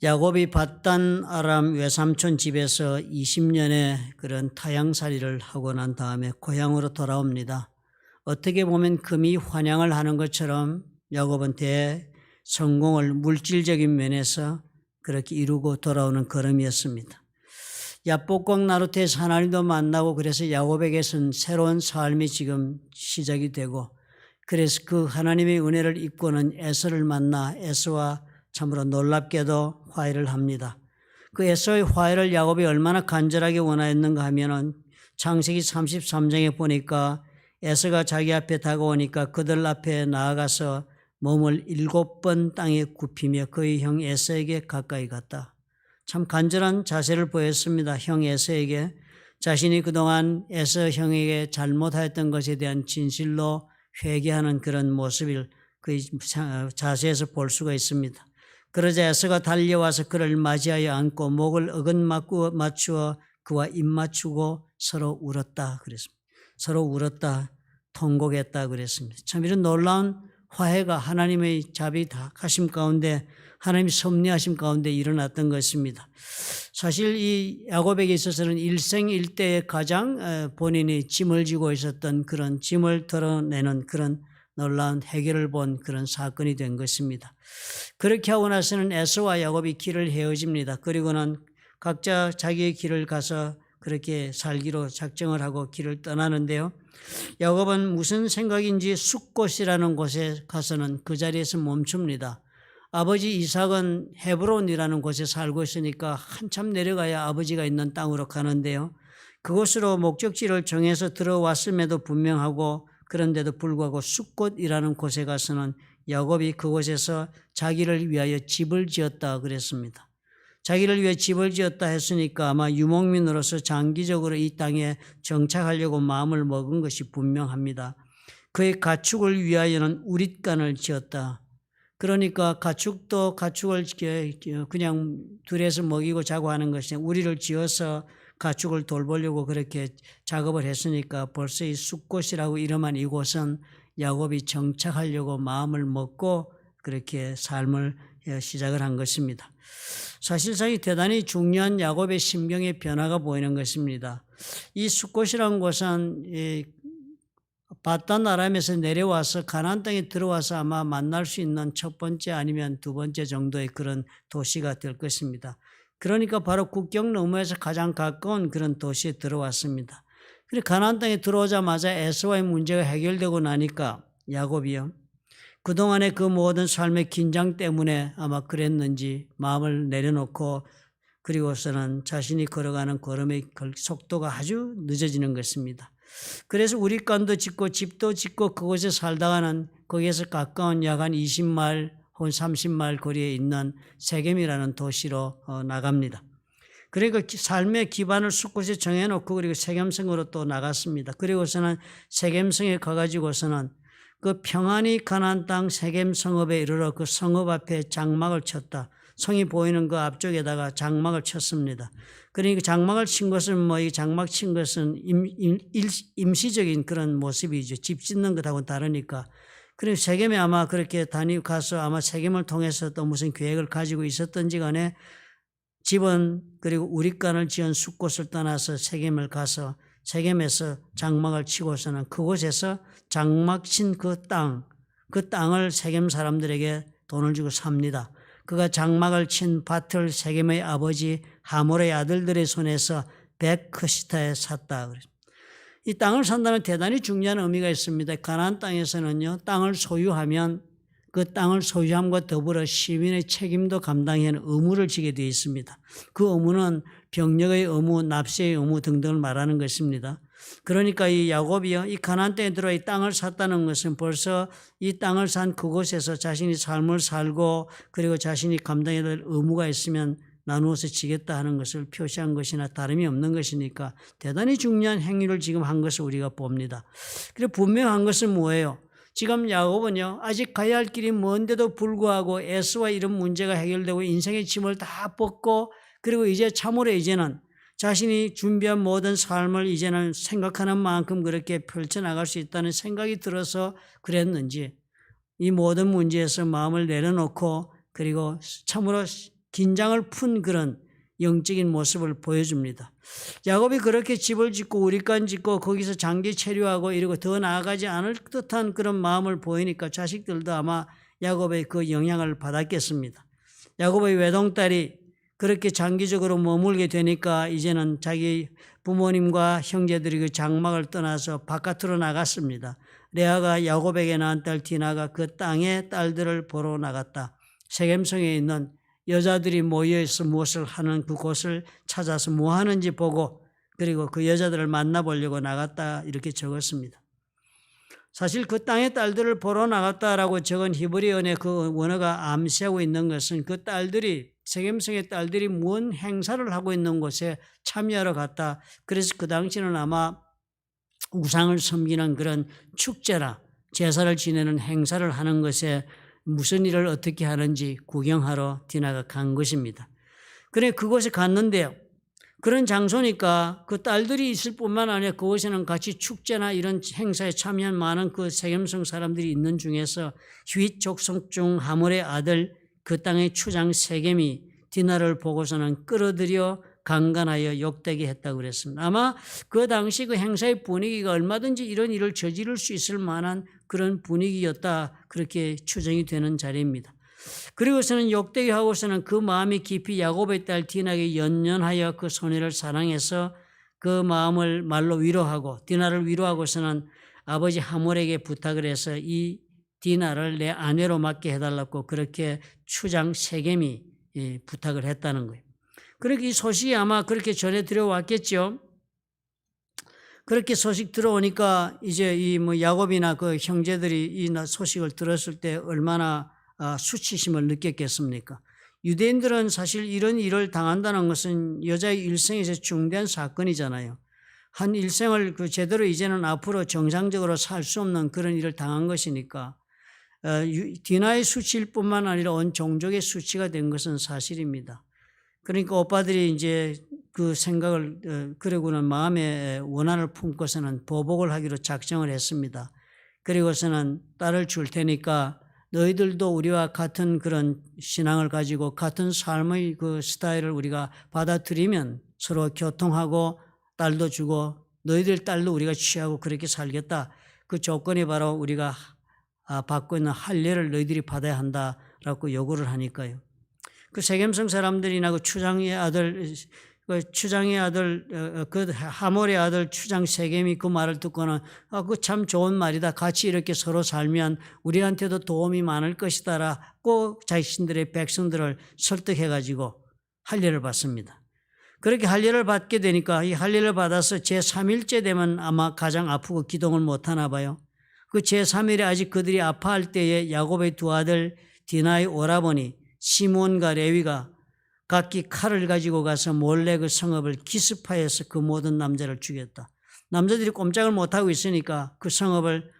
야곱이 밧단 아람 외삼촌 집에서 20년의 그런 타향살이를 하고 난 다음에 고향으로 돌아옵니다. 어떻게 보면 금이 환영을 하는 것처럼 야곱은 대성공을 물질적인 면에서 그렇게 이루고 돌아오는 걸음이었습니다. 야복강 나루트에서 하나님도 만나고 그래서 야곱에게서는 새로운 삶이 지금 시작이 되고, 그래서 그 하나님의 은혜를 입고는 에서를 만나 에서와 참으로 놀랍게도 화해를 합니다. 그 에서의 화해를 야곱이 얼마나 간절하게 원하였는가 하면은 창세기 33장에 보니까 에서가 자기 앞에 다가오니까 그들 앞에 나아가서 몸을 7번 땅에 굽히며 그의 형 에서에게 가까이 갔다. 참 간절한 자세를 보였습니다. 형 에서에게 자신이 그동안 에서 형에게 잘못하였던 것에 대한 진실로 회개하는 그런 모습을 그 자세에서 볼 수가 있습니다. 그러자 에서가 달려와서 그를 맞이하여 안고 목을 어긋 맞추어 그와 입 맞추고 서로 울었다 그랬습니다. 서로 울었다, 통곡했다 그랬습니다. 참 이런 놀라운 화해가 하나님의 자비하심 가운데, 하나님의 섭리하심 가운데 일어났던 것입니다. 사실 이 야곱에게 있어서는 일생일대에 가장 본인이 짐을 지고 있었던 그런 짐을 덜어내는 그런 놀라운 해결을 본 그런 사건이 된 것입니다. 그렇게 하고 나서는 에서와 야곱이 길을 헤어집니다. 그리고는 각자 자기의 길을 가서 그렇게 살기로 작정을 하고 길을 떠나는데요. 야곱은 무슨 생각인지 숫곳이라는 곳에 가서는 그 자리에서 멈춥니다. 아버지 이삭은 헤브론이라는 곳에 살고 있으니까 한참 내려가야 아버지가 있는 땅으로 가는데요. 그곳으로 목적지를 정해서 들어왔음에도 분명하고, 그런데도 불구하고 숫곳이라는 곳에 가서는 야곱이 그곳에서 자기를 위하여 집을 지었다 그랬습니다. 자기를 위해 집을 지었다 했으니까 아마 유목민으로서 장기적으로 이 땅에 정착하려고 마음을 먹은 것이 분명합니다. 그의 가축을 위하여는 우릿간을 지었다. 그러니까 가축도 가축을 그냥 들에서 먹이고 자고 하는 것이 아니라 우리를 지어서 가축을 돌보려고 그렇게 작업을 했으니까 벌써 이 숫곳이라고 이름한 이곳은 야곱이 정착하려고 마음을 먹고 그렇게 삶을 시작을 한 것입니다. 사실상 이 대단히 중요한 야곱의 심경의 변화가 보이는 것입니다. 이 숫곳이라는 곳은 밧단 아람에서 내려와서 가나안 땅에 들어와서 아마 만날 수 있는 첫 번째 아니면 두 번째 정도의 그런 도시가 될 것입니다. 그러니까 바로 국경 너머에서 가장 가까운 그런 도시에 들어왔습니다. 그리고 가나안 땅에 들어오자마자 에서와의 문제가 해결되고 나니까 야곱이요, 그동안의 그 모든 삶의 긴장 때문에 아마 그랬는지 마음을 내려놓고 그리고서는 자신이 걸어가는 걸음의 속도가 아주 늦어지는 것입니다. 그래서 우릿간도 짓고 집도 짓고 그곳에 살다가는 거기에서 가까운 약 한 20마일 혹은 30마일 거리에 있는 세겜이라는 도시로 나갑니다. 그리고 삶의 기반을 숫곳에 정해놓고 그리고 세겜성으로 또 나갔습니다. 그리고서는 세겜성에 가가지고서는 그 평안히 가나안 땅 세겜 성읍에 이르러 그 성읍 앞에 장막을 쳤다. 성이 보이는 그 앞쪽에다가 장막을 쳤습니다. 그러니까 장막을 친 것은 이 장막 친 것은 임시적인 그런 모습이죠. 집 짓는 것하고는 다르니까. 그리고 세겜에 아마 그렇게 가서 아마 세겜을 통해서 또 무슨 계획을 가지고 있었던지 간에 집은 그리고 우릿간을 지은 숫곳을 떠나서 세겜을 가서 세겜에서 장막을 치고서는 그곳에서 장막 친 그 땅을 세겜 사람들에게 돈을 주고 삽니다. 그가 장막을 친 밭을 세겜의 아버지 하몰의 아들들의 손에서 벳크시타에 샀다. 이 땅을 산다는 대단히 중요한 의미가 있습니다. 가나안 땅에서는요, 땅을 소유하면 그 땅을 소유함과 더불어 시민의 책임도 감당해야 하는 의무를 지게 되어 있습니다. 그 의무는 병력의 의무, 납세의 의무 등등을 말하는 것입니다. 그러니까 이 야곱이요, 이 가나안 땅에 들어와 이 땅을 샀다는 것은 벌써 이 땅을 산 그곳에서 자신이 삶을 살고 그리고 자신이 감당해야 될 의무가 있으면 나누어서 지겠다 하는 것을 표시한 것이나 다름이 없는 것이니까 대단히 중요한 행위를 지금 한 것을 우리가 봅니다. 그리고 분명한 것은 뭐예요? 지금 야곱은요, 아직 가야 할 길이 먼데도 불구하고 에서와 이런 문제가 해결되고 인생의 짐을 다 벗고 그리고 이제 참으로 이제는 자신이 준비한 모든 삶을 이제는 생각하는 만큼 그렇게 펼쳐나갈 수 있다는 생각이 들어서 그랬는지 이 모든 문제에서 마음을 내려놓고 그리고 참으로 긴장을 푼 그런 영적인 모습을 보여줍니다. 야곱이 그렇게 집을 짓고 우리간 짓고 거기서 장기 체류하고 이러고 더 나아가지 않을 듯한 그런 마음을 보이니까 자식들도 아마 야곱의 그 영향을 받았겠습니다. 야곱의 외동딸이 그렇게 장기적으로 머물게 되니까 이제는 자기 부모님과 형제들이 그 장막을 떠나서 바깥으로 나갔습니다. 레아가 야곱에게 낳은 딸 디나가 그 땅의 딸들을 보러 나갔다. 세겜성에 있는 여자들이 모여있어 무엇을 하는 그곳을 찾아서 뭐 하는지 보고 그리고 그 여자들을 만나보려고 나갔다 이렇게 적었습니다. 사실 그 땅의 딸들을 보러 나갔다라고 적은 히브리어의 그 원어가 암시하고 있는 것은 그 딸들이 세겜성의 딸들이 무슨 행사를 하고 있는 곳에 참여하러 갔다. 그래서 그 당시는 아마 우상을 섬기는 그런 축제라 제사를 지내는 행사를 하는 것에 무슨 일을 어떻게 하는지 구경하러 디나가 간 것입니다. 그래 그곳에 갔는데요. 그런 장소니까 그 딸들이 있을 뿐만 아니라 그곳에는 같이 축제나 이런 행사에 참여한 많은 그 세겜성 사람들이 있는 중에서 휘 족속 중 하몰의 아들 그 땅의 추장 세겜이 디나를 보고서는 끌어들여 강간하여 욕되게 했다고 그랬습니다. 아마 그 당시 그 행사의 분위기가 얼마든지 이런 일을 저지를 수 있을 만한 그런 분위기였다 그렇게 추정이 되는 자리입니다. 그리고서는 욕되게 하고서는 그 마음이 깊이 야곱의 딸 디나에게 연연하여 그 소녀를 사랑해서 그 마음을 말로 위로하고 디나를 위로하고서는 아버지 하몰에게 부탁을 해서 이 디나를 내 아내로 맡게 해달라고 그렇게 추장 세겜이 부탁을 했다는 거예요. 그렇게 이 소식이 아마 그렇게 전해 들어왔겠죠. 그렇게 소식 들어오니까 이제 이 뭐 야곱이나 그 형제들이 이 소식을 들었을 때 얼마나 수치심을 느꼈겠습니까? 유대인들은 사실 이런 일을 당한다는 것은 여자의 일생에서 중대한 사건이잖아요. 한 일생을 그 제대로 이제는 앞으로 정상적으로 살 수 없는 그런 일을 당한 것이니까 디나의 수치일 뿐만 아니라 온 종족의 수치가 된 것은 사실입니다. 그러니까 오빠들이 이제 그 생각을 그러고는 마음에 원한을 품고서는 보복을 하기로 작정을 했습니다. 그리고서는 딸을 줄 테니까 너희들도 우리와 같은 그런 신앙을 가지고 같은 삶의 그 스타일을 우리가 받아들이면 서로 교통하고 딸도 주고 너희들 딸도 우리가 취하고 그렇게 살겠다. 그 조건이 바로 우리가 받고 있는 할례를 너희들이 받아야 한다라고 요구를 하니까요. 그 세겜성 사람들이나 그 추장의 아들 그 하몰의 아들 추장 세겜이 그 말을 듣고는 그 참 좋은 말이다. 같이 이렇게 서로 살면 우리한테도 도움이 많을 것이다라고 자신들의 백성들을 설득해가지고 할례를 받습니다. 그렇게 할례를 받게 되니까 이 할례를 받아서 제3일째 되면 아마 가장 아프고 기동을 못하나 봐요. 그 제3일에 아직 그들이 아파할 때에 야곱의 두 아들 디나의 오라버니 시몬과 레위가 각기 칼을 가지고 가서 몰래 그 성읍을 기습하여서 그 모든 남자를 죽였다. 남자들이 꼼짝을 못하고 있으니까 그 성읍을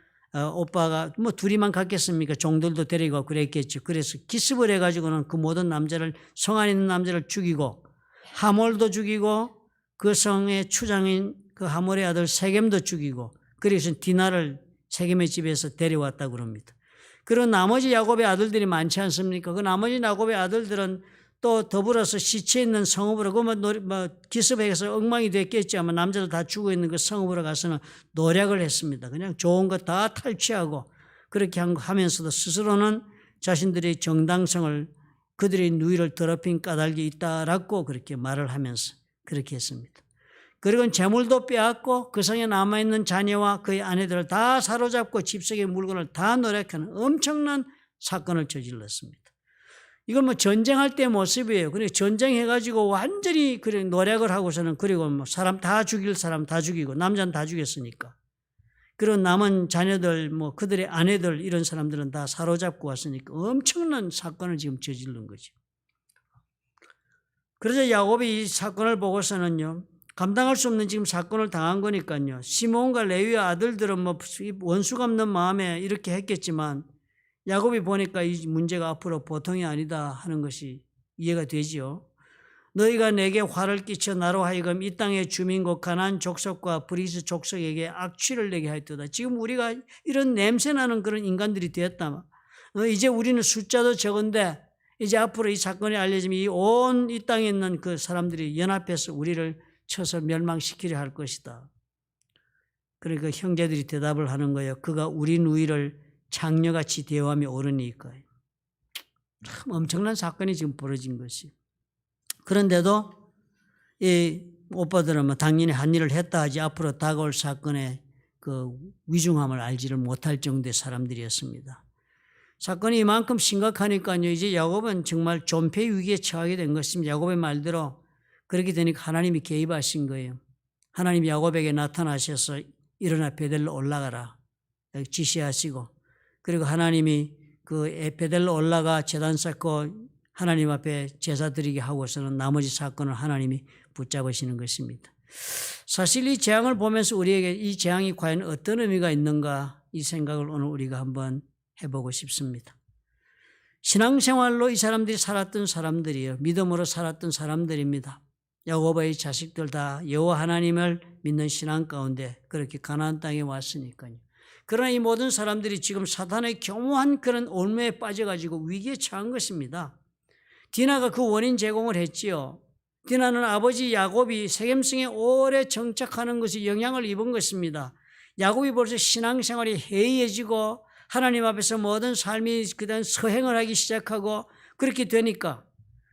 오빠가 뭐 둘이만 갔겠습니까? 종들도 데리고 그랬겠죠. 그래서 기습을 해가지고는 그 모든 남자를 성 안에 있는 남자를 죽이고 하몰도 죽이고 그 성의 추장인 그 하몰의 아들 세겜도 죽이고 그래서 디나를 세겜의 집에서 데려왔다고 그럽니다. 그리고 나머지 야곱의 아들들이 많지 않습니까? 그 나머지 야곱의 아들들은 또 더불어서 시체 있는 성읍으로 뭐 기습해서 엉망이 됐겠지. 아마 남자들 다 죽어 있는 그 성읍으로 가서는 노력을 했습니다. 그냥 좋은 거 다 탈취하고 그렇게 하면서도 스스로는 자신들의 정당성을 그들의 누이를 더럽힌 까닭이 있다라고 그렇게 말을 하면서 그렇게 했습니다. 그리고 재물도 빼앗고 그 성에 남아있는 자녀와 그의 아내들을 다 사로잡고 집속의 물건을 다 노력하는 엄청난 사건을 저질렀습니다. 이건 뭐 전쟁할 때 모습이에요. 그러니까 전쟁해가지고 완전히 그래 노력을 하고서는 그리고 뭐 사람 다 죽일 사람 다 죽이고 남자는 다 죽였으니까. 그런 남은 자녀들 뭐 그들의 아내들 이런 사람들은 다 사로잡고 왔으니까 엄청난 사건을 지금 저지른 거죠. 그래서 야곱이 이 사건을 보고서는요. 감당할 수 없는 지금 사건을 당한 거니까요. 시몬과 레위의 아들들은 뭐 원수가 없는 마음에 이렇게 했겠지만 야곱이 보니까 이 문제가 앞으로 보통이 아니다 하는 것이 이해가 되지요. 너희가 내게 화를 끼쳐 나로 하여금 이 땅의 주민국 가나안 족속과 브리스 족속에게 악취를 내게 하였도다. 지금 우리가 이런 냄새나는 그런 인간들이 되었다. 이제 우리는 숫자도 적은데 이제 앞으로 이 사건이 알려지면 이 땅에 있는 그 사람들이 연합해서 우리를 쳐서 멸망시키려 할 것이다. 그러니까 형제들이 대답을 하는 거예요. 그가 우리 누이를 장녀같이 대우하며 오르니까. 참 엄청난 사건이 지금 벌어진 것이. 그런데도 이 오빠들은 당연히 한 일을 했다 하지 앞으로 다가올 사건의 그 위중함을 알지를 못할 정도의 사람들이었습니다. 사건이 이만큼 심각하니까요. 이제 야곱은 정말 존폐 위기에 처하게 된 것입니다. 야곱의 말대로 그렇게 되니까 하나님이 개입하신 거예요. 하나님이 야곱에게 나타나셔서 일어나 베델로 올라가라 지시하시고, 그리고 하나님이 그 베델로 올라가 제단 쌓고 하나님 앞에 제사 드리게 하고서는 나머지 사건을 하나님이 붙잡으시는 것입니다. 사실 이 재앙을 보면서 우리에게 이 재앙이 과연 어떤 의미가 있는가 이 생각을 오늘 우리가 한번 해보고 싶습니다. 신앙생활로 이 사람들이 살았던 사람들이에요. 믿음으로 살았던 사람들입니다. 야곱의 자식들 다 여호와 하나님을 믿는 신앙 가운데 그렇게 가나안 땅에 왔으니까요. 그러나 이 모든 사람들이 지금 사탄의 교묘한 그런 올무에 빠져가지고 위기에 처한 것입니다. 디나가 그 원인 제공을 했지요. 디나는 아버지 야곱이 세겜성에 오래 정착하는 것이 영향을 입은 것입니다. 야곱이 벌써 신앙생활이 해이해지고 하나님 앞에서 모든 삶이 그다음 서행을 하기 시작하고 그렇게 되니까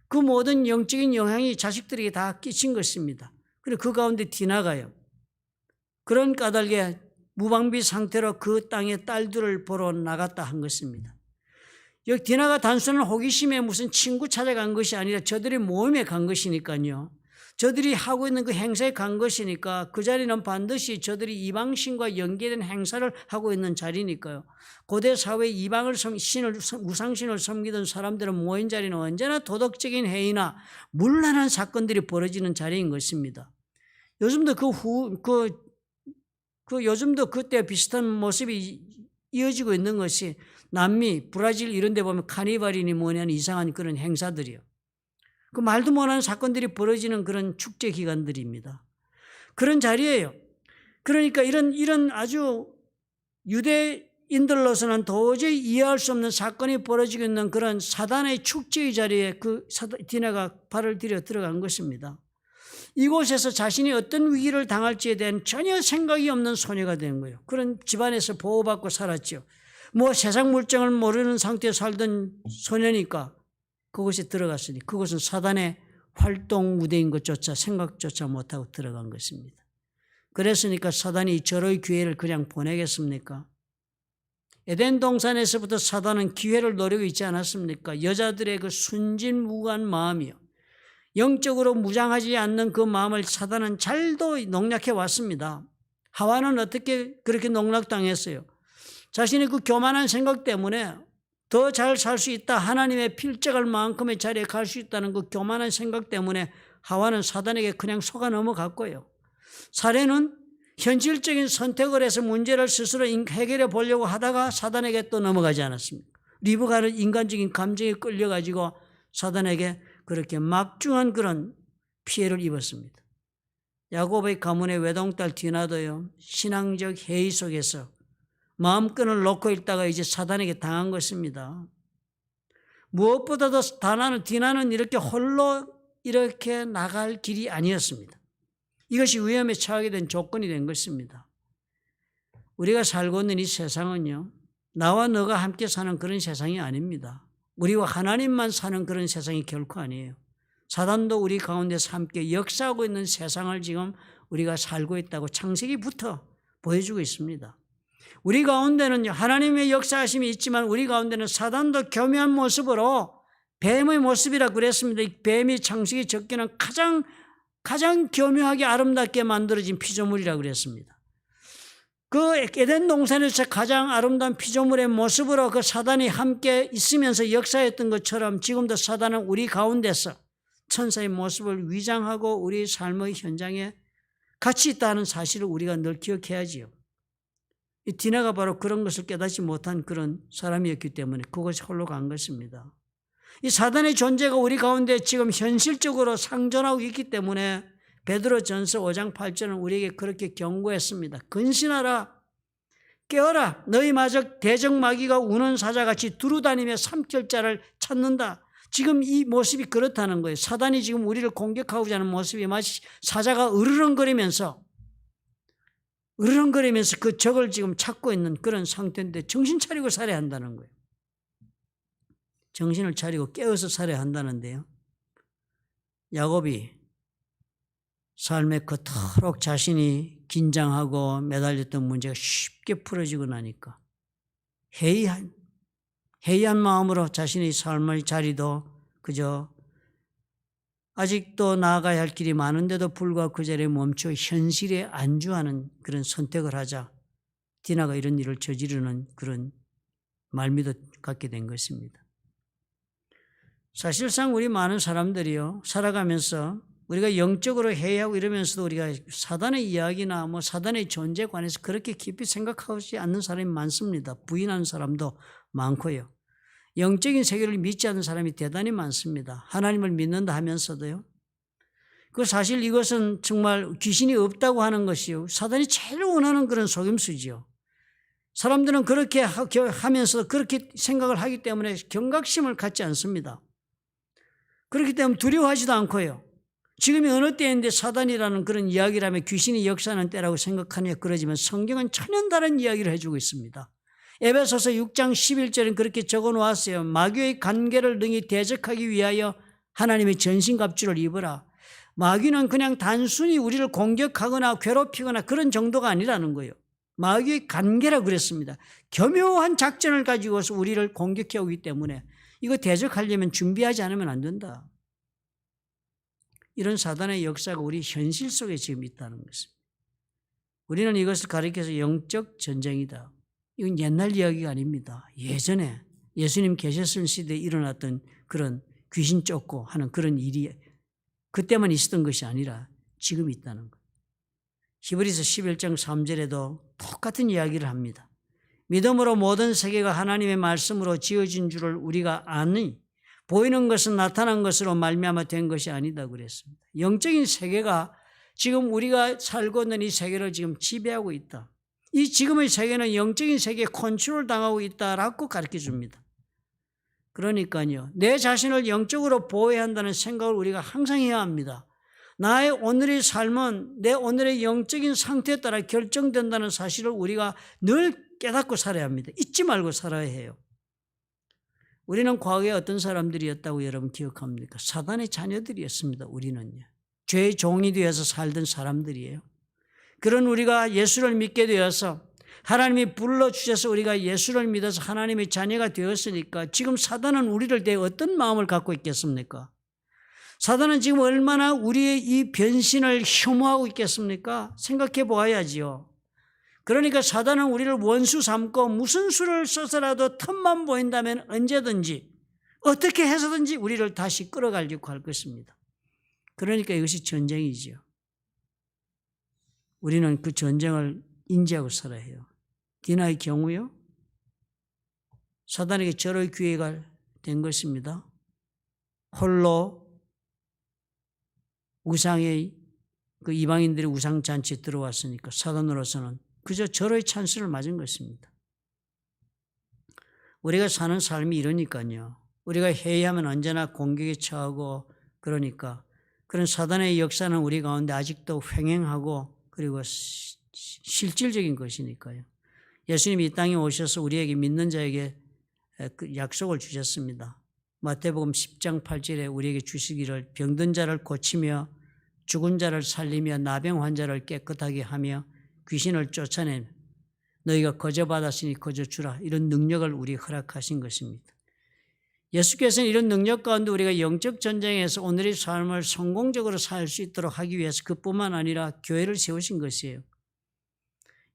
그 모든 영적인 영향이 자식들에게 다 끼친 것입니다. 그리고 그 가운데 디나가요. 그런 까닭에 무방비 상태로 그 땅의 딸들을 보러 나갔다 한 것입니다. 여기 디나가 단순한 호기심에 무슨 친구 찾아간 것이 아니라 저들의 모임에 간 것이니까요. 저들이 하고 있는 그 행사에 간 것이니까 그 자리는 반드시 저들이 이방신과 연계된 행사를 하고 있는 자리니까요. 고대 사회 이방을 우상신을 섬기던 사람들은 모인 자리는 언제나 도덕적인 해이나 문란한 사건들이 벌어지는 자리인 것입니다. 요즘도 요즘도 그때 비슷한 모습이 이어지고 있는 것이 남미, 브라질 이런 데 보면 카니발이니 뭐냐는 이상한 그런 행사들이요. 그 말도 못하는 사건들이 벌어지는 그런 축제 기간들입니다. 그런 자리예요. 그러니까 이런 아주 유대인들로서는 도저히 이해할 수 없는 사건이 벌어지고 있는 그런 사단의 축제의 자리에 디나가 발을 들여 들어간 것입니다. 이곳에서 자신이 어떤 위기를 당할지에 대한 전혀 생각이 없는 소녀가 된 거예요. 그런 집안에서 보호받고 살았죠. 뭐 세상 물정을 모르는 상태에 살던 소녀니까 그곳에 들어갔으니 그것은 사단의 활동 무대인 것조차 생각조차 못하고 들어간 것입니다. 그랬으니까 사단이 저의 기회를 그냥 보내겠습니까? 에덴 동산에서부터 사단은 기회를 노리고 있지 않았습니까? 여자들의 그 순진무구한 마음이요. 영적으로 무장하지 않는 그 마음을 사단은 잘도 농락해 왔습니다. 하와는 어떻게 그렇게 농락당했어요? 자신의 그 교만한 생각 때문에 더 잘 살 수 있다, 하나님의 필적할 만큼의 자리에 갈 수 있다는 그 교만한 생각 때문에 하와는 사단에게 그냥 속아 넘어갔고요. 사례는 현실적인 선택을 해서 문제를 스스로 해결해 보려고 하다가 사단에게 또 넘어가지 않았습니까? 리브가는 인간적인 감정에 끌려가지고 사단에게 그렇게 막중한 그런 피해를 입었습니다. 야곱의 가문의 외동딸 디나도요, 신앙적 해이 속에서 마음끈을 놓고 있다가 이제 사단에게 당한 것입니다. 무엇보다도 디나는 이렇게 홀로 이렇게 나갈 길이 아니었습니다. 이것이 위험에 처하게 된 조건이 된 것입니다. 우리가 살고 있는 이 세상은요, 나와 너가 함께 사는 그런 세상이 아닙니다. 우리와 하나님만 사는 그런 세상이 결코 아니에요. 사단도 우리 가운데서 함께 역사하고 있는 세상을 지금 우리가 살고 있다고 창세기부터 보여주고 있습니다. 우리 가운데는 하나님의 역사하심이 있지만 우리 가운데는 사단도 교묘한 모습으로 뱀의 모습이라고 그랬습니다. 이 뱀이 창세기 적기는 가장 교묘하게 아름답게 만들어진 피조물이라고 그랬습니다. 그 에덴 동산에서 가장 아름다운 피조물의 모습으로 그 사단이 함께 있으면서 역사했던 것처럼 지금도 사단은 우리 가운데서 천사의 모습을 위장하고 우리 삶의 현장에 같이 있다는 사실을 우리가 늘 기억해야지요. 이 디나가 바로 그런 것을 깨닫지 못한 그런 사람이었기 때문에 그것이 홀로 간 것입니다. 이 사단의 존재가 우리 가운데 지금 현실적으로 상존하고 있기 때문에 베드로전서 5장 8절은 우리에게 그렇게 경고했습니다. 근신하라, 깨어라, 너희 마적 대적 마귀가 우는 사자같이 두루다니며 삼킬 자를 찾는다. 지금 이 모습이 그렇다는 거예요. 사단이 지금 우리를 공격하고자 하는 모습이 마치 사자가 으르렁거리면서 그 적을 지금 찾고 있는 그런 상태인데 정신 차리고 살아야 한다는 거예요. 정신을 차리고 깨어서 살아야 한다는데요. 야곱이 삶에 그토록 자신이 긴장하고 매달렸던 문제가 쉽게 풀어지고 나니까 해이한 마음으로 자신의 삶의 자리도 그저 아직도 나아가야 할 길이 많은데도 불구하고 그 자리에 멈춰 현실에 안주하는 그런 선택을 하자 디나가 이런 일을 저지르는 그런 말미도 갖게 된 것입니다. 사실상 우리 많은 사람들이요, 살아가면서 우리가 영적으로 해야하고 이러면서도 우리가 사단의 이야기나 사단의 존재에 관해서 그렇게 깊이 생각하지 않는 사람이 많습니다. 부인하는 사람도 많고요. 영적인 세계를 믿지 않는 사람이 대단히 많습니다. 하나님을 믿는다 하면서도요. 그 사실 이것은 정말 귀신이 없다고 하는 것이요. 사단이 제일 원하는 그런 속임수지요. 사람들은 그렇게 하면서 그렇게 생각을 하기 때문에 경각심을 갖지 않습니다. 그렇기 때문에 두려워하지도 않고요. 지금이 어느 때인데 사단이라는 그런 이야기를 하면 귀신이 역사하는 때라고 생각하냐 그러지만 성경은 전혀 다른 이야기를 해주고 있습니다. 에베소서 6장 11절은 그렇게 적어놓았어요. 마귀의 관계를 능히 대적하기 위하여 하나님의 전신갑주를 입으라. 마귀는 그냥 단순히 우리를 공격하거나 괴롭히거나 그런 정도가 아니라는 거예요. 마귀의 관계라 그랬습니다. 교묘한 작전을 가지고서 우리를 공격해 오기 때문에 이거 대적하려면 준비하지 않으면 안 된다. 이런 사단의 역사가 우리 현실 속에 지금 있다는 것입니다. 우리는 이것을 가리켜서 영적 전쟁이다. 이건 옛날 이야기가 아닙니다. 예전에 예수님 계셨을 시대에 일어났던 그런 귀신 쫓고 하는 그런 일이 그때만 있었던 것이 아니라 지금 있다는 것. 히브리서 11장 3절에도 똑같은 이야기를 합니다. 믿음으로 모든 세계가 하나님의 말씀으로 지어진 줄을 우리가 아니 보이는 것은 나타난 것으로 말미암아 된 것이 아니다 그랬습니다. 영적인 세계가 지금 우리가 살고 있는 이 세계를 지금 지배하고 있다. 이 지금의 세계는 영적인 세계에 컨트롤 당하고 있다라고 가르쳐 줍니다. 그러니까요. 내 자신을 영적으로 보호해야 한다는 생각을 우리가 항상 해야 합니다. 나의 오늘의 삶은 내 오늘의 영적인 상태에 따라 결정된다는 사실을 우리가 늘 깨닫고 살아야 합니다. 잊지 말고 살아야 해요. 우리는 과거에 어떤 사람들이었다고 여러분 기억합니까? 사단의 자녀들이었습니다. 우리는요. 죄의 종이 되어서 살던 사람들이에요. 그런 우리가 예수를 믿게 되어서 하나님이 불러주셔서 우리가 예수를 믿어서 하나님의 자녀가 되었으니까 지금 사단은 우리를 대해 어떤 마음을 갖고 있겠습니까? 사단은 지금 얼마나 우리의 이 변신을 혐오하고 있겠습니까? 생각해 보아야지요. 그러니까 사단은 우리를 원수 삼고 무슨 수를 써서라도 틈만 보인다면 언제든지 어떻게 해서든지 우리를 다시 끌어가려고 할 것입니다. 그러니까 이것이 전쟁이지요. 우리는 그 전쟁을 인지하고 살아야 해요. 디나의 경우요. 사단에게 절의 기회가 된 것입니다. 홀로 우상의 그 이방인들의 우상잔치에 들어왔으니까 사단으로서는 그저 절의 찬스를 맞은 것입니다. 우리가 사는 삶이 이러니까요. 우리가 회의하면 언제나 공격에 처하고 그러니까 그런 사단의 역사는 우리 가운데 아직도 횡행하고 그리고 실질적인 것이니까요. 예수님이 이 땅에 오셔서 우리에게 믿는 자에게 그 약속을 주셨습니다. 마태복음 10장 8절에 우리에게 주시기를 병든 자를 고치며 죽은 자를 살리며 나병 환자를 깨끗하게 하며 귀신을 쫓아내 너희가 거저받았으니 거저주라 이런 능력을 우리 허락하신 것입니다. 예수께서는 이런 능력 가운데 우리가 영적 전쟁에서 오늘의 삶을 성공적으로 살 수 있도록 하기 위해서 그뿐만 아니라 교회를 세우신 것이에요.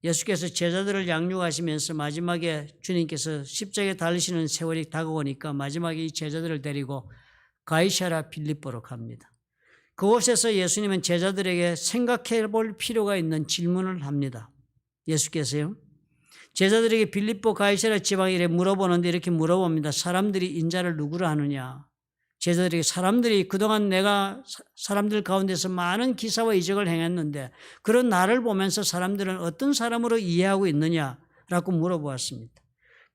예수께서 제자들을 양육하시면서 마지막에 주님께서 십자가에 달리시는 세월이 다가오니까 마지막에 이 제자들을 데리고 가이사랴 빌립보로 갑니다. 그곳에서 예수님은 제자들에게 생각해 볼 필요가 있는 질문을 합니다. 예수께서요. 제자들에게 빌립보 가이사랴 지방에 이렇게 물어보는데 이렇게 물어봅니다. 사람들이 인자를 누구라 하느냐. 제자들에게 사람들이 그동안 내가 사람들 가운데서 많은 기사와 이적을 행했는데 그런 나를 보면서 사람들은 어떤 사람으로 이해하고 있느냐라고 물어보았습니다.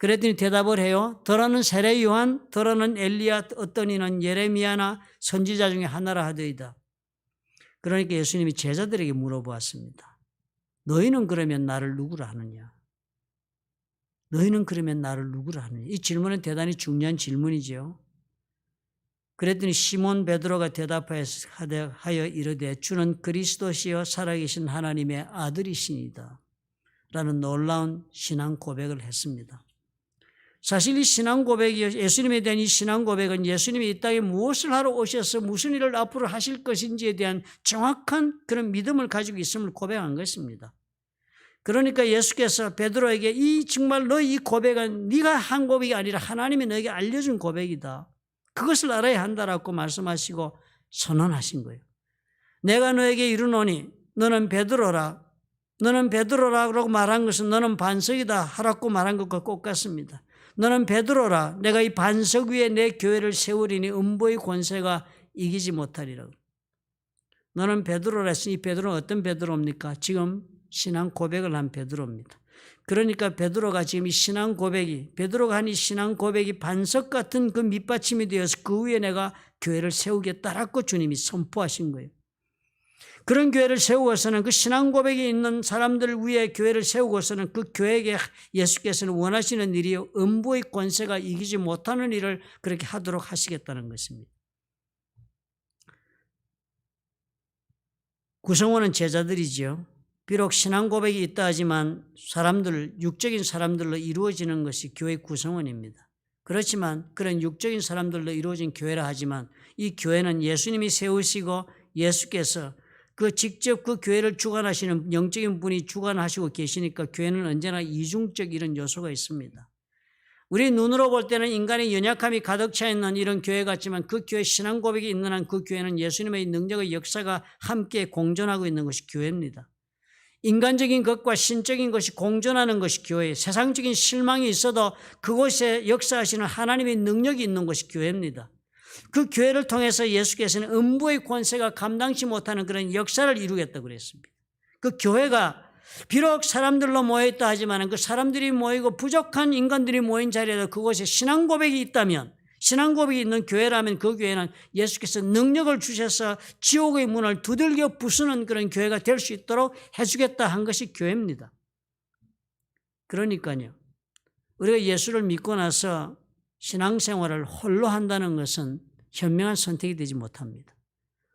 그랬더니 대답을 해요. 더러는 세례 요한, 더러는 엘리야, 어떤 이는 예레미야나 선지자 중에 하나라 하더이다. 그러니까 예수님이 제자들에게 물어보았습니다. 너희는 그러면 나를 누구라 하느냐? 너희는 그러면 나를 누구라 하느냐? 이 질문은 대단히 중요한 질문이죠. 그랬더니 시몬 베드로가 대답하여 이르되 주는 그리스도시요 살아계신 하나님의 아들이시니이다. 라는 놀라운 신앙 고백을 했습니다. 사실 이 신앙 고백이, 예수님에 대한 이 신앙 고백은 예수님이 이 땅에 무엇을 하러 오셔서 무슨 일을 앞으로 하실 것인지에 대한 정확한 그런 믿음을 가지고 있음을 고백한 것입니다. 그러니까 예수께서 베드로에게 이 정말 너희 이 고백은 네가 한 고백이 아니라 하나님이 너에게 알려준 고백이다. 그것을 알아야 한다라고 말씀하시고 선언하신 거예요. 내가 너에게 이르노니 너는 베드로라. 너는 베드로라고 말한 것은 너는 반석이다 하라고 말한 것과 똑같습니다. 너는 베드로라. 내가 이 반석 위에 내 교회를 세우리니 음부의 권세가 이기지 못하리라. 너는 베드로라 했으니 이 베드로는 어떤 베드로입니까? 지금 신앙 고백을 한 베드로입니다. 그러니까 베드로가 지금 이 신앙 고백이, 베드로가 한 이 신앙 고백이 반석 같은 그 밑받침이 되어서 그 위에 내가 교회를 세우겠다라고 주님이 선포하신 거예요. 그런 교회를 세우고서는 그 신앙 고백이 있는 사람들 위에 교회를 세우고서는 그 교회에게 예수께서는 원하시는 일이 음부의 권세가 이기지 못하는 일을 그렇게 하도록 하시겠다는 것입니다. 구성원은 제자들이지요. 비록 신앙 고백이 있다 하지만 사람들, 육적인 사람들로 이루어지는 것이 교회 구성원입니다. 그렇지만 그런 육적인 사람들로 이루어진 교회라 하지만 이 교회는 예수님이 세우시고 예수께서 직접 그 교회를 주관하시는 영적인 분이 주관하시고 계시니까 교회는 언제나 이중적 이런 요소가 있습니다. 우리 눈으로 볼 때는 인간의 연약함이 가득 차 있는 이런 교회 같지만 그 교회 신앙 고백이 있는 한 그 교회는 예수님의 능력의 역사가 함께 공존하고 있는 것이 교회입니다. 인간적인 것과 신적인 것이 공존하는 것이 교회예요. 세상적인 실망이 있어도 그곳에 역사하시는 하나님의 능력이 있는 것이 교회입니다. 그 교회를 통해서 예수께서는 음부의 권세가 감당치 못하는 그런 역사를 이루겠다고 그랬습니다. 그 교회가 비록 사람들로 모여있다 하지만 그 사람들이 모이고 부족한 인간들이 모인 자리에도 그곳에 신앙 고백이 있다면, 신앙 고백이 있는 교회라면 그 교회는 예수께서 능력을 주셔서 지옥의 문을 두들겨 부수는 그런 교회가 될 수 있도록 해주겠다 한 것이 교회입니다. 그러니까요, 우리가 예수를 믿고 나서 신앙생활을 홀로 한다는 것은 현명한 선택이 되지 못합니다.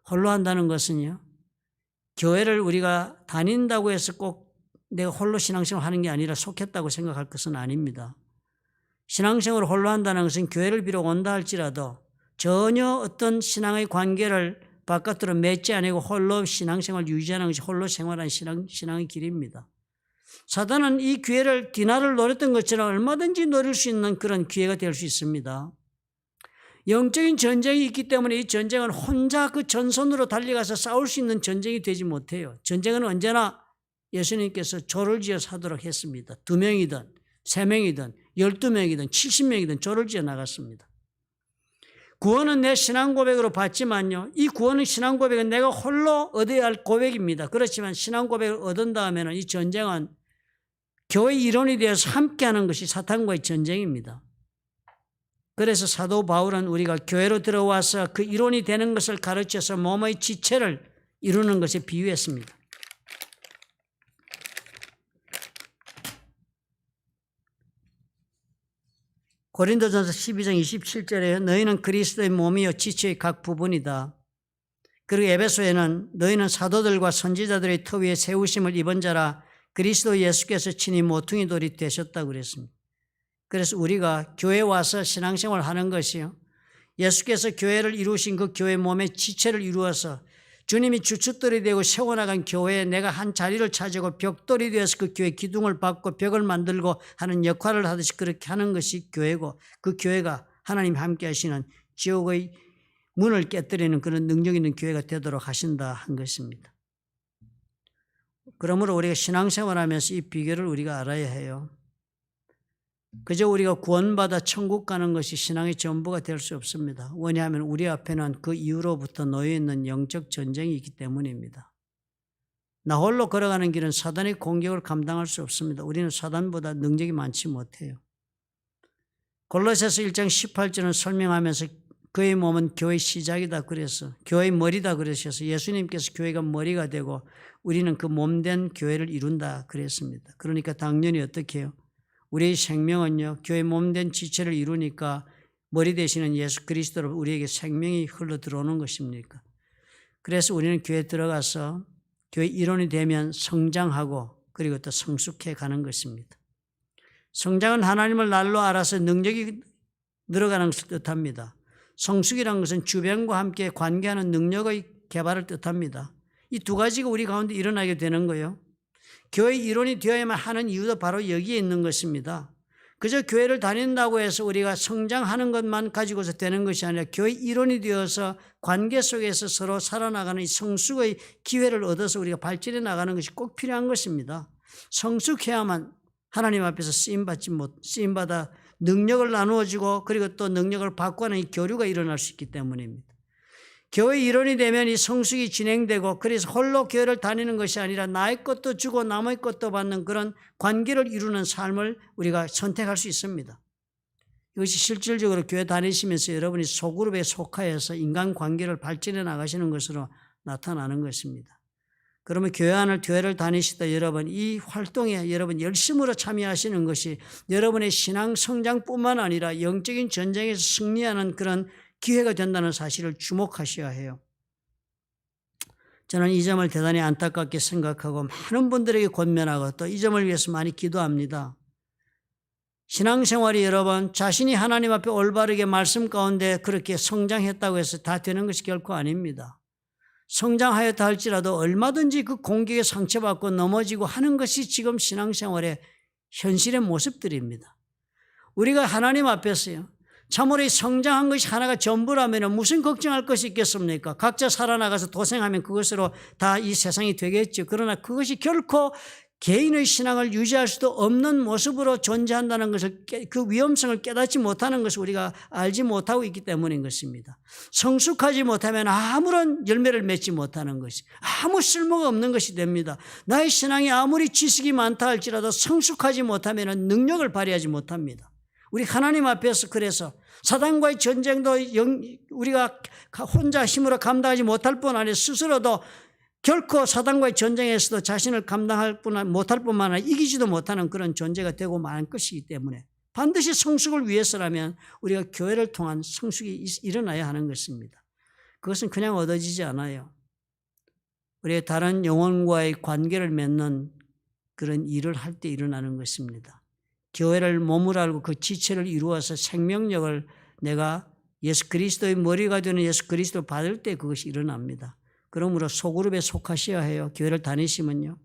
홀로 한다는 것은요, 교회를 우리가 다닌다고 해서 꼭 내가 홀로 신앙생활 하는 게 아니라 속했다고 생각할 것은 아닙니다. 신앙생활을 홀로 한다는 것은 교회를 비록 온다 할지라도 전혀 어떤 신앙의 관계를 바깥으로 맺지 않고 홀로 신앙생활을 유지하는 것이 홀로 생활하는 신앙의 길입니다. 사단은 이 기회를 디나를 노렸던 것처럼 얼마든지 노릴 수 있는 그런 기회가 될 수 있습니다. 영적인 전쟁이 있기 때문에 이 전쟁은 혼자 그 전선으로 달려가서 싸울 수 있는 전쟁이 되지 못해요. 전쟁은 언제나 예수님께서 조를 지어서 하도록 했습니다. 2명이든 3명이든 12명이든 70명이든 조를 지어 나갔습니다. 구원은 내 신앙 고백으로 받지만요, 이 구원의 신앙 고백은 내가 홀로 얻어야 할 고백입니다. 그렇지만 신앙 고백을 얻은 다음에는 이 전쟁은 교회 일원이 되어서 함께하는 것이 사탄과의 전쟁입니다. 그래서 사도 바울은 우리가 교회로 들어와서 그 일원이 되는 것을 가르쳐서 몸의 지체를 이루는 것에 비유했습니다. 고린도전서 12장 27절에 너희는 그리스도의 몸이요 지체의 각 부분이다. 그리고 에베소에는 너희는 사도들과 선지자들의 터 위에 세우심을 입은 자라 그리스도 예수께서 친히 모퉁이 돌이 되셨다고 그랬습니다. 그래서 우리가 교회에 와서 신앙생활을 하는 것이요, 예수께서 교회를 이루신 그 교회 몸의 지체를 이루어서 주님이 주춧돌이 되고 세워나간 교회에 내가 한 자리를 차지하고 벽돌이 되어서 그 교회 기둥을 받고 벽을 만들고 하는 역할을 하듯이 그렇게 하는 것이 교회고, 그 교회가 하나님 함께 하시는 지옥의 문을 깨뜨리는 그런 능력 있는 교회가 되도록 하신다 한 것입니다. 그러므로 우리가 신앙생활하면서 이 비결을 우리가 알아야 해요. 그저 우리가 구원받아 천국 가는 것이 신앙의 전부가 될 수 없습니다. 왜냐하면 우리 앞에는 그 이후로부터 놓여있는 영적 전쟁이 있기 때문입니다. 나 홀로 걸어가는 길은 사단의 공격을 감당할 수 없습니다. 우리는 사단보다 능력이 많지 못해요. 골로새서 1장 18절은 설명하면서 그의 몸은 교회의 시작이다 그래서 교회의 머리다 그러셔서 예수님께서 교회가 머리가 되고 우리는 그 몸된 교회를 이룬다 그랬습니다. 그러니까 당연히 어떻게 해요? 우리의 생명은요, 교회 몸된 지체를 이루니까 머리 되시는 예수 그리스도로 우리에게 생명이 흘러 들어오는 것입니까? 그래서 우리는 교회에 들어가서 교회 일원이 되면 성장하고 그리고 또 성숙해 가는 것입니다. 성장은 하나님을 날로 알아서 능력이 늘어가는 것을 뜻합니다. 성숙이라는 것은 주변과 함께 관계하는 능력의 개발을 뜻합니다. 이 두 가지가 우리 가운데 일어나게 되는 거예요. 교회 일원이 되어야만 하는 이유도 바로 여기에 있는 것입니다. 그저 교회를 다닌다고 해서 우리가 성장하는 것만 가지고서 되는 것이 아니라 교회 일원이 되어서 관계 속에서 서로 살아나가는 이 성숙의 기회를 얻어서 우리가 발전해 나가는 것이 꼭 필요한 것입니다. 성숙해야만 하나님 앞에서 쓰임받아 능력을 나누어주고 그리고 또 능력을 받고 하는 이 교류가 일어날 수 있기 때문입니다. 교회 일원이 되면 이 성숙이 진행되고 그래서 홀로 교회를 다니는 것이 아니라 나의 것도 주고 남의 것도 받는 그런 관계를 이루는 삶을 우리가 선택할 수 있습니다. 이것이 실질적으로 교회 다니시면서 여러분이 소그룹에 속하여서 인간관계를 발전해 나가시는 것으로 나타나는 것입니다. 그러면 교회를 다니시다 여러분 이 활동에 여러분 열심으로 참여하시는 것이 여러분의 신앙 성장뿐만 아니라 영적인 전쟁에서 승리하는 그런 기회가 된다는 사실을 주목하셔야 해요. 저는 이 점을 대단히 안타깝게 생각하고 많은 분들에게 권면하고 또 이 점을 위해서 많이 기도합니다. 신앙생활이 여러분 자신이 하나님 앞에 올바르게 말씀 가운데 그렇게 성장했다고 해서 다 되는 것이 결코 아닙니다. 성장하였다 할지라도 얼마든지 그 공격에 상처받고 넘어지고 하는 것이 지금 신앙생활의 현실의 모습들입니다. 우리가 하나님 앞에서요. 참으로 성장한 것이 하나가 전부라면 무슨 걱정할 것이 있겠습니까? 각자 살아나가서 도생하면 그것으로 다 이 세상이 되겠죠. 그러나 그것이 결코 개인의 신앙을 유지할 수도 없는 모습으로 존재한다는 것을 그 위험성을 깨닫지 못하는 것을 우리가 알지 못하고 있기 때문인 것입니다. 성숙하지 못하면 아무런 열매를 맺지 못하는 것이 아무 쓸모가 없는 것이 됩니다. 나의 신앙이 아무리 지식이 많다 할지라도 성숙하지 못하면 능력을 발휘하지 못합니다. 우리 하나님 앞에서 그래서 사단과의 전쟁도 우리가 혼자 힘으로 감당하지 못할 뿐 아니라 스스로도 결코 사단과의 전쟁에서도 자신을 감당할 못할 뿐만 아니라 이기지도 못하는 그런 존재가 되고 말 것이기 때문에 반드시 성숙을 위해서라면 우리가 교회를 통한 성숙이 일어나야 하는 것입니다. 그것은 그냥 얻어지지 않아요. 우리의 다른 영혼과의 관계를 맺는 그런 일을 할 때 일어나는 것입니다. 교회를 몸으로 알고 그 지체를 이루어서 생명력을 내가 예수 그리스도의 머리가 되는 예수 그리스도를 받을 때 그것이 일어납니다. 그러므로 소그룹에 속하셔야 해요. 교회를 다니시면요.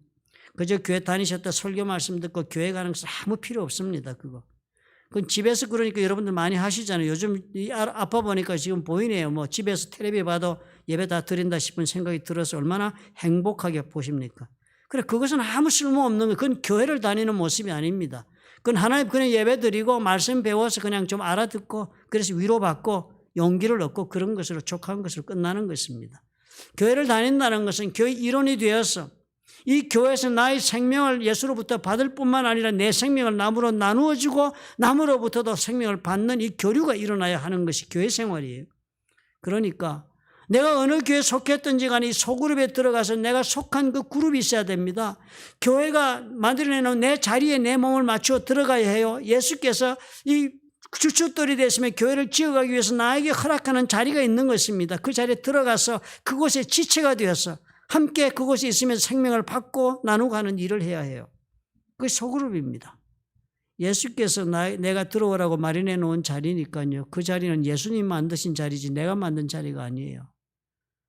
그저 교회 다니셨다 설교 말씀 듣고 교회 가는 것은 아무 필요 없습니다. 그건 집에서 그러니까 여러분들 많이 하시잖아요. 요즘 아파 보니까 지금 보이네요. 뭐 집에서 텔레비 봐도 예배 다 드린다 싶은 생각이 들어서 얼마나 행복하게 보십니까? 그래 그것은 아무 쓸모없는 거예요. 그건 교회를 다니는 모습이 아닙니다. 그건 하나님 그냥 예배 드리고 말씀 배워서 그냥 좀 알아듣고 그래서 위로받고 용기를 얻고 그런 것으로 족한 것으로 끝나는 것입니다. 교회를 다닌다는 것은 교회 일원이 되어서 이 교회에서 나의 생명을 예수로부터 받을 뿐만 아니라 내 생명을 남으로 나누어주고 남으로부터도 생명을 받는 이 교류가 일어나야 하는 것이 교회 생활이에요. 그러니까 내가 어느 교회에 속했든지 간에 이 소그룹에 들어가서 내가 속한 그 그룹이 있어야 됩니다. 교회가 만들어내는 내 자리에 내 몸을 맞추어 들어가야 해요. 예수께서 이 주춧돌이 됐으면 교회를 지어가기 위해서 나에게 허락하는 자리가 있는 것입니다. 그 자리에 들어가서 그곳에 지체가 되어서 함께 그곳에 있으면서 생명을 받고 나누고 하는 일을 해야 해요. 그게 소그룹입니다. 예수께서 내가 들어오라고 마련해 놓은 자리니까요. 그 자리는 예수님 만드신 자리지 내가 만든 자리가 아니에요.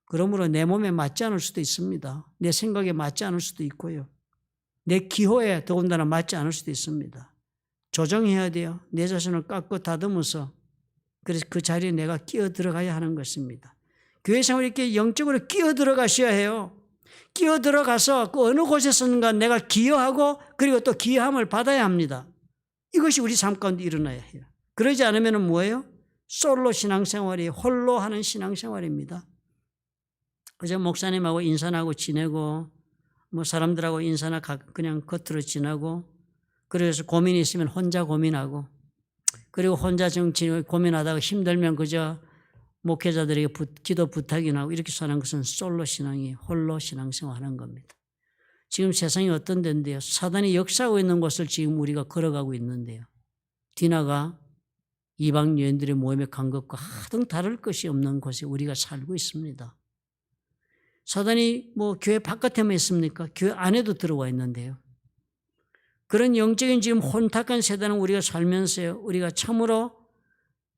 그러므로 내 몸에 맞지 않을 수도 있습니다. 내 생각에 맞지 않을 수도 있고요. 내 기호에 더군다나 맞지 않을 수도 있습니다. 조정해야 돼요. 내 자신을 깎고 다듬어서 그래서 그 자리에 내가 끼어 들어가야 하는 것입니다. 교회 생활에 이렇게 영적으로 끼어 들어가셔야 해요. 끼어 들어가서 그 어느 곳에서는가 내가 기여하고 그리고 또 기여함을 받아야 합니다. 이것이 우리 삶 가운데 일어나야 해요. 그러지 않으면 뭐예요? 솔로 신앙생활이 홀로 하는 신앙생활입니다. 그저 목사님하고 인사하고 지내고 뭐 사람들하고 인사나 그냥 겉으로 지나고 그래서 고민이 있으면 혼자 고민하고 그리고 혼자 정치 고민하다가 힘들면 그저 목회자들에게 기도 부탁이나 하고 이렇게 사는 것은 솔로 신앙이 홀로 신앙생활하는 겁니다. 지금 세상이 어떤 데인데요. 사단이 역사하고 있는 곳을 지금 우리가 걸어가고 있는데요. 디나가 이방 여인들의 모임에 간 것과 하등 다를 것이 없는 곳에 우리가 살고 있습니다. 사단이 교회 바깥에만 있습니까? 교회 안에도 들어와 있는데요. 그런 영적인 지금 혼탁한 세대는 우리가 살면서요. 우리가 참으로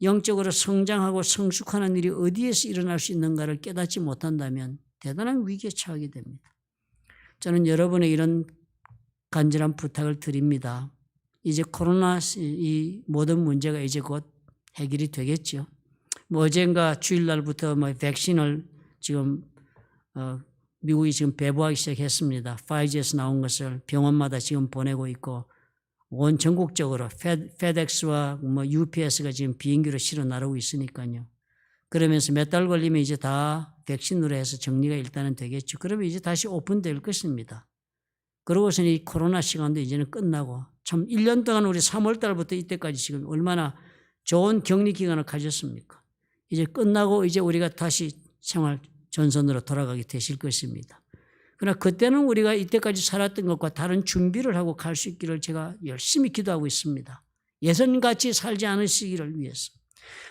영적으로 성장하고 성숙하는 일이 어디에서 일어날 수 있는가를 깨닫지 못한다면 대단한 위기에 처하게 됩니다. 저는 여러분의 이런 간절한 부탁을 드립니다. 이제 코로나 이 모든 문제가 이제 곧 해결이 되겠죠. 어젠가 주일날부터 백신을 지금 미국이 지금 배부하기 시작했습니다. 파이저에서 나온 것을 병원마다 지금 보내고 있고 온 전국적으로 페덱스와 UPS가 지금 비행기로 실어 나르고 있으니까요. 그러면서 몇 달 걸리면 이제 다 백신으로 해서 정리가 일단은 되겠죠. 그러면 이제 다시 오픈될 것입니다. 그러고서는 이 코로나 시간도 이제는 끝나고 참 1년 동안 우리 3월 달부터 이때까지 지금 얼마나 좋은 격리 기간을 가졌습니까? 이제 끝나고 이제 우리가 다시 생활 전선으로 돌아가게 되실 것입니다. 그러나 그때는 우리가 이때까지 살았던 것과 다른 준비를 하고 갈 수 있기를 제가 열심히 기도하고 있습니다. 예전같이 살지 않으시기를 위해서.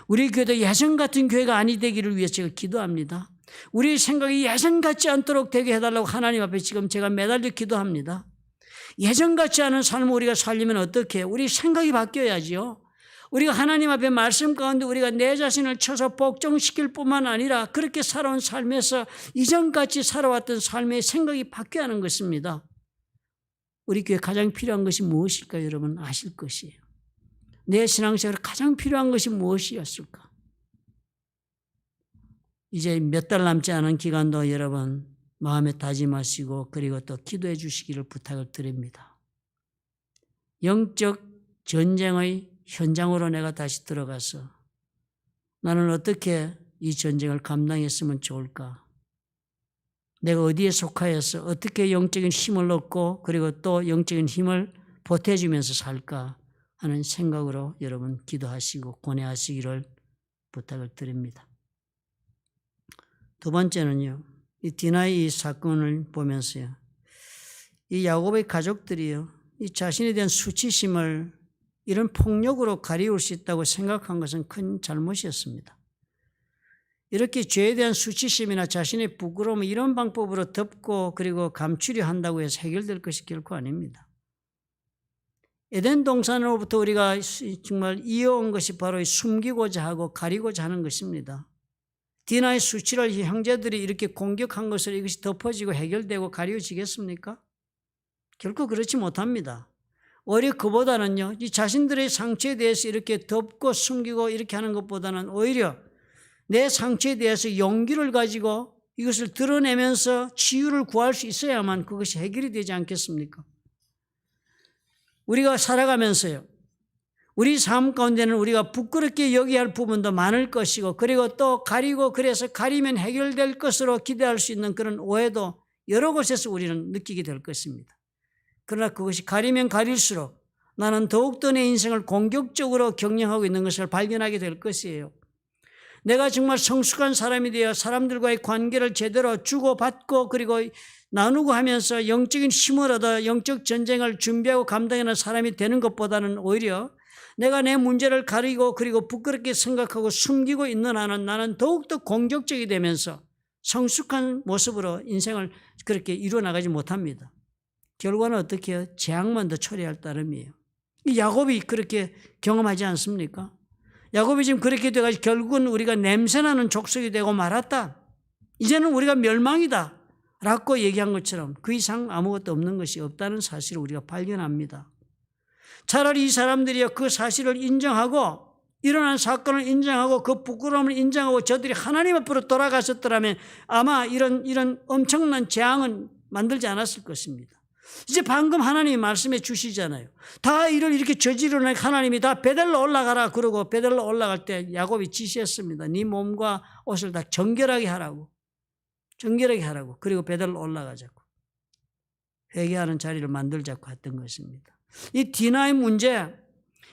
우리 교회도 예전 같은 교회가 아니 되기를 위해서 제가 기도합니다. 우리 생각이 예전 같지 않도록 되게 해달라고 하나님 앞에 지금 제가 매달려 기도합니다. 예전 같지 않은 삶을 우리가 살려면 어떻게 해요? 우리 생각이 바뀌어야죠. 우리가 하나님 앞에 말씀 가운데 우리가 내 자신을 쳐서 복종시킬 뿐만 아니라 그렇게 살아온 삶에서 이전같이 살아왔던 삶의 생각이 바뀌어야 하는 것입니다. 우리 교회에 가장 필요한 것이 무엇일까요? 여러분 아실 것이에요. 내 신앙생활에 가장 필요한 것이 무엇이었을까? 이제 몇 달 남지 않은 기간도 여러분 마음에 다짐하시고 그리고 또 기도해 주시기를 부탁을 드립니다. 영적 전쟁의 현장으로 내가 다시 들어가서 나는 어떻게 이 전쟁을 감당했으면 좋을까? 내가 어디에 속하여서 어떻게 영적인 힘을 얻고 그리고 또 영적인 힘을 보태주면서 살까 하는 생각으로 여러분 기도하시고 고뇌하시기를 부탁을 드립니다. 두 번째는요. 이 디나의 이 사건을 보면서요. 이 야곱의 가족들이요. 이 자신에 대한 수치심을 이런 폭력으로 가리울 수 있다고 생각한 것은 큰 잘못이었습니다. 이렇게 죄에 대한 수치심이나 자신의 부끄러움 이런 방법으로 덮고 그리고 감추려 한다고 해서 해결될 것이 결코 아닙니다. 에덴 동산으로부터 우리가 정말 이어온 것이 바로 숨기고자 하고 가리고자 하는 것입니다. 디나의 수치를 형제들이 이렇게 공격한 것을 이것이 덮어지고 해결되고 가려지겠습니까? 결코 그렇지 못합니다. 오히려 그보다는요, 이 자신들의 상처에 대해서 이렇게 덮고 숨기고 이렇게 하는 것보다는 오히려 내 상처에 대해서 용기를 가지고 이것을 드러내면서 치유를 구할 수 있어야만 그것이 해결이 되지 않겠습니까? 우리가 살아가면서요, 우리 삶 가운데는 우리가 부끄럽게 여겨야 할 부분도 많을 것이고 그리고 또 가리고 그래서 가리면 해결될 것으로 기대할 수 있는 그런 오해도 여러 곳에서 우리는 느끼게 될 것입니다. 그러나 그것이 가리면 가릴수록 나는 더욱더 내 인생을 공격적으로 경영하고 있는 것을 발견하게 될 것이에요. 내가 정말 성숙한 사람이 되어 사람들과의 관계를 제대로 주고받고 그리고 나누고 하면서 영적인 힘을 얻어 영적 전쟁을 준비하고 감당하는 사람이 되는 것보다는 오히려 내가 내 문제를 가리고 그리고 부끄럽게 생각하고 숨기고 있는 한은 나는 더욱더 공격적이 되면서 성숙한 모습으로 인생을 그렇게 이루어나가지 못합니다. 결과는 어떻게 해요? 재앙만 더 초래할 따름이에요. 야곱이 그렇게 경험하지 않습니까? 야곱이 지금 그렇게 돼가지고 결국은 우리가 냄새나는 족속이 되고 말았다. 이제는 우리가 멸망이다 라고 얘기한 것처럼 그 이상 아무것도 없는 것이 없다는 사실을 우리가 발견합니다. 차라리 이 사람들이 그 사실을 인정하고 일어난 사건을 인정하고 그 부끄러움을 인정하고 저들이 하나님 앞으로 돌아갔었더라면 아마 이런 엄청난 재앙은 만들지 않았을 것입니다. 이제 방금 하나님이 말씀해 주시잖아요. 다 일을 이렇게 저지르는 하나님이 다 베델로 올라가라 그러고 베델로 올라갈 때 야곱이 지시했습니다. 네 몸과 옷을 다 정결하게 하라고. 정결하게 하라고. 그리고 베델로 올라가자고. 회개하는 자리를 만들자고 했던 것입니다. 이 디나의 문제,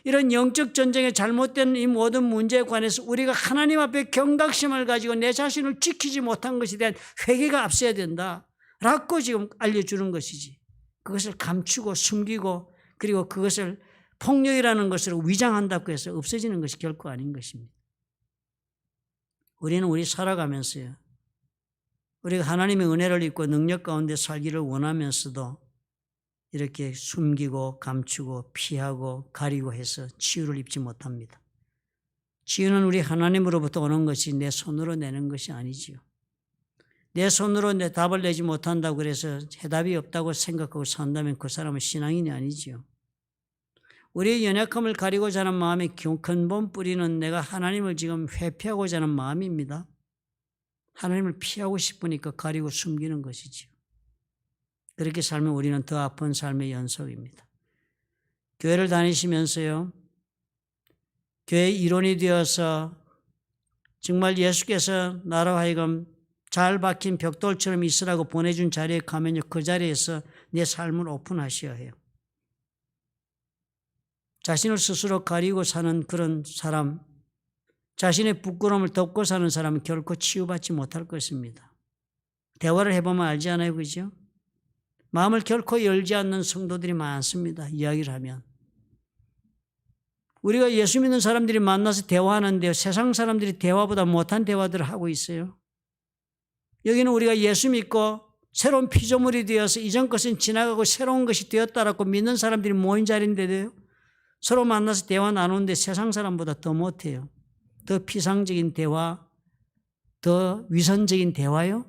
이런 영적 전쟁에 잘못된 이 모든 문제에 관해서 우리가 하나님 앞에 경각심을 가지고 내 자신을 지키지 못한 것에 대한 회개가 앞서야 된다라고 지금 알려주는 것이지. 그것을 감추고 숨기고 그리고 그것을 폭력이라는 것으로 위장한다고 해서 없어지는 것이 결코 아닌 것입니다. 우리는 우리 살아가면서요, 우리가 하나님의 은혜를 입고 능력 가운데 살기를 원하면서도 이렇게 숨기고 감추고 피하고 가리고 해서 치유를 입지 못합니다. 치유는 우리 하나님으로부터 오는 것이 내 손으로 내는 것이 아니지요. 내 손으로 내 답을 내지 못한다고 그래서 해답이 없다고 생각하고 산다면 그 사람은 신앙인이 아니지요. 우리의 연약함을 가리고자 하는 마음의 근본 뿌리는 내가 하나님을 지금 회피하고자 하는 마음입니다. 하나님을 피하고 싶으니까 가리고 숨기는 것이지요. 그렇게 살면 우리는 더 아픈 삶의 연속입니다. 교회를 다니시면서요, 교회 일원이 되어서 정말 예수께서 나로 하여금 잘 박힌 벽돌처럼 있으라고 보내준 자리에 가면요, 그 자리에서 내 삶을 오픈하셔야 해요. 자신을 스스로 가리고 사는 그런 사람, 자신의 부끄러움을 덮고 사는 사람은 결코 치유받지 못할 것입니다. 대화를 해보면 알지 않아요, 그죠? 마음을 결코 열지 않는 성도들이 많습니다. 이야기를 하면. 우리가 예수 믿는 사람들이 만나서 대화하는데요, 세상 사람들이 대화보다 못한 대화들을 하고 있어요. 여기는 우리가 예수 믿고 새로운 피조물이 되어서 이전 것은 지나가고 새로운 것이 되었다라고 믿는 사람들이 모인 자리인데도요, 서로 만나서 대화 나누는데 세상 사람보다 더 못해요. 더 피상적인 대화, 더 위선적인 대화요.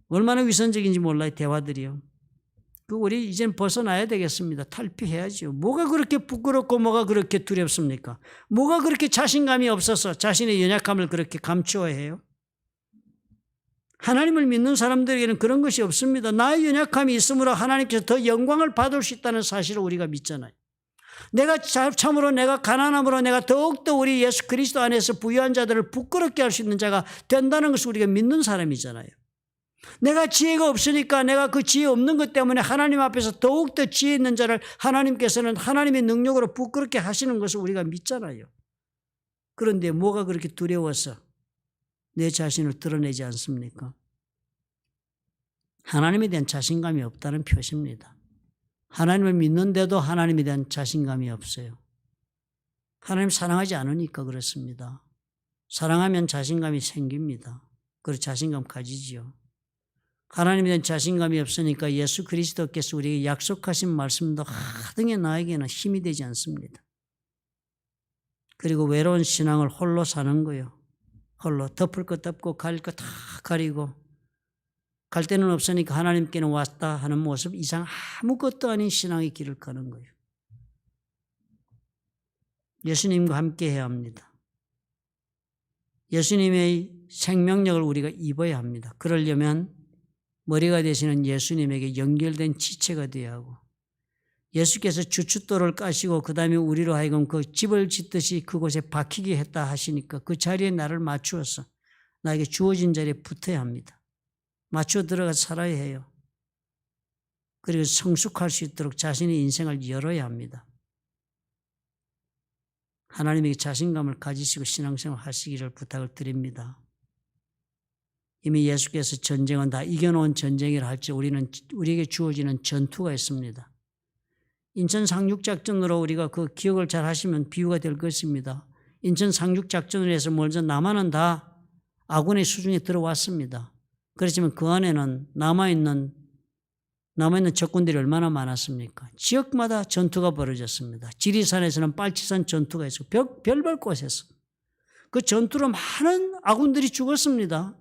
얼마나 위선적인지 몰라요, 대화들이요. 우리 이젠 벗어나야 되겠습니다. 탈피해야죠. 뭐가 그렇게 부끄럽고 뭐가 그렇게 두렵습니까? 뭐가 그렇게 자신감이 없어서 자신의 연약함을 그렇게 감추어야 해요? 하나님을 믿는 사람들에게는 그런 것이 없습니다. 나의 연약함이 있으므로 하나님께서 더 영광을 받을 수 있다는 사실을 우리가 믿잖아요. 내가 참으로 내가 가난함으로 내가 더욱더 우리 예수 그리스도 안에서 부유한 자들을 부끄럽게 할 수 있는 자가 된다는 것을 우리가 믿는 사람이잖아요. 내가 지혜가 없으니까 내가 그 지혜 없는 것 때문에 하나님 앞에서 더욱더 지혜 있는 자를 하나님께서는 하나님의 능력으로 부끄럽게 하시는 것을 우리가 믿잖아요. 그런데 뭐가 그렇게 두려워서 내 자신을 드러내지 않습니까? 하나님에 대한 자신감이 없다는 표시입니다. 하나님을 믿는데도 하나님에 대한 자신감이 없어요. 하나님 사랑하지 않으니까 그렇습니다. 사랑하면 자신감이 생깁니다. 그리고 자신감 가지지요. 하나님에 대한 자신감이 없으니까 예수 그리스도께서 우리에게 약속하신 말씀도 하등에 나에게는 힘이 되지 않습니다. 그리고 외로운 신앙을 홀로 사는 거예요. 홀로 덮을 것 덮고 가릴 것 다 가리고 갈 데는 없으니까 하나님께는 왔다 하는 모습 이상 아무것도 아닌 신앙의 길을 가는 거예요. 예수님과 함께 해야 합니다. 예수님의 생명력을 우리가 입어야 합니다. 그러려면 머리가 되시는 예수님에게 연결된 지체가 되어야 하고 예수께서 주춧돌을 까시고 그 다음에 우리로 하여금 그 집을 짓듯이 그곳에 박히게 했다 하시니까 그 자리에 나를 맞추어서 나에게 주어진 자리에 붙어야 합니다. 맞춰 들어가서 살아야 해요. 그리고 성숙할 수 있도록 자신의 인생을 열어야 합니다. 하나님에게 자신감을 가지시고 신앙생활 하시기를 부탁을 드립니다. 이미 예수께서 전쟁은 다 이겨놓은 전쟁이라 할지 우리에게 주어지는 전투가 있습니다. 인천 상륙작전으로 우리가 그 기억을 잘 하시면 비유가 될 것입니다. 인천 상륙작전을 해서 먼저 남한은 다 아군의 수중에 들어왔습니다. 그렇지만 그 안에는 남아있는 적군들이 얼마나 많았습니까? 지역마다 전투가 벌어졌습니다. 지리산에서는 빨치산 전투가 있었고 별별 곳에서 그 전투로 많은 아군들이 죽었습니다.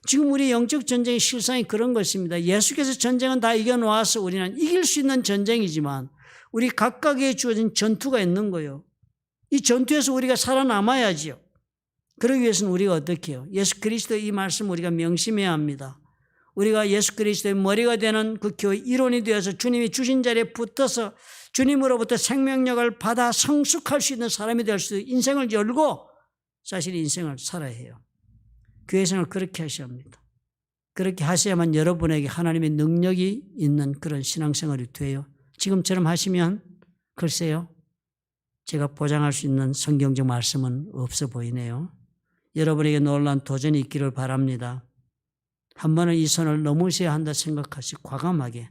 지금 우리 영적 전쟁의 실상이 그런 것입니다. 예수께서 전쟁은 다 이겨놓아서 우리는 이길 수 있는 전쟁이지만 우리 각각에 주어진 전투가 있는 거예요. 이 전투에서 우리가 살아남아야지요. 그러기 위해서는 우리가 어떻게 해요? 예수 그리스도의 이 말씀 우리가 명심해야 합니다. 우리가 예수 그리스도의 머리가 되는 그 교회 일원이 되어서 주님이 주신 자리에 붙어서 주님으로부터 생명력을 받아 성숙할 수 있는 사람이 될 수 있는 인생을 열고 자신의 인생을 살아야 해요. 교회 생활을 그렇게 하셔야 합니다. 그렇게 하셔야만 여러분에게 하나님의 능력이 있는 그런 신앙생활이 돼요. 지금처럼 하시면 글쎄요. 제가 보장할 수 있는 성경적 말씀은 없어 보이네요. 여러분에게 놀라운 도전이 있기를 바랍니다. 한 번은 이 선을 넘으셔야 한다 생각하시고 과감하게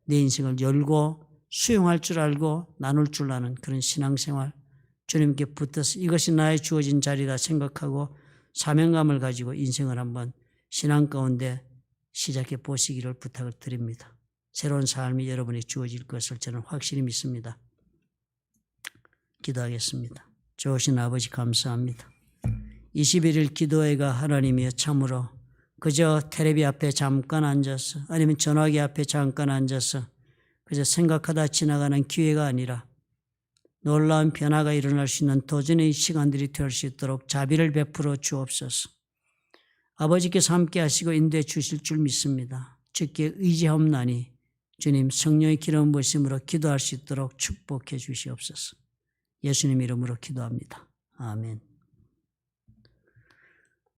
내 인생을 열고 수용할 줄 알고 나눌 줄 아는 그런 신앙생활, 주님께 붙어서 이것이 나의 주어진 자리다 생각하고 사명감을 가지고 인생을 한번 신앙 가운데 시작해 보시기를 부탁을 드립니다. 새로운 삶이 여러분에게 주어질 것을 저는 확실히 믿습니다. 기도하겠습니다. 좋으신 아버지 감사합니다. 21일 기도회가 하나님이여 참으로 그저 텔레비 앞에 잠깐 앉아서 아니면 전화기 앞에 잠깐 앉아서 그저 생각하다 지나가는 기회가 아니라 놀라운 변화가 일어날 수 있는 도전의 시간들이 될 수 있도록 자비를 베풀어 주옵소서. 아버지께서 함께 하시고 인도해 주실 줄 믿습니다. 주께 의지하옵나니 주님 성령의 기름 부으심으로 기도할 수 있도록 축복해 주시옵소서. 예수님 이름으로 기도합니다. 아멘.